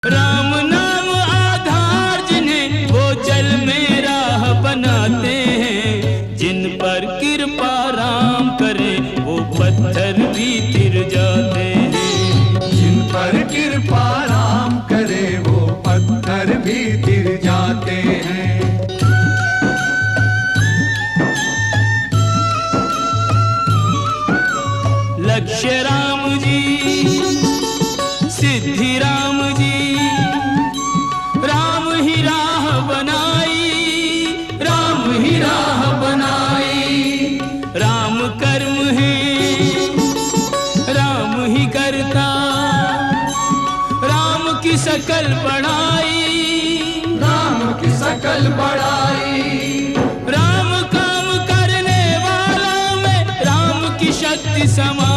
राम नाम आधार जिन्हें वो जल में राह बनाते हैं, जिन पर कृपा राम करे वो पत्थर भी तिर जाते हैं। जिन पर कृपा राम करे वो पत्थर भी तिर जाते हैं। लक्ष्य राम जी, सिद्धि राम जी, राम ही राह बनाई, राम ही राह बनाई। राम कर्म है, राम ही करता, राम की सकल बड़ाई, राम की सकल बड़ाई। राम काम करने वाला में राम की शक्ति समा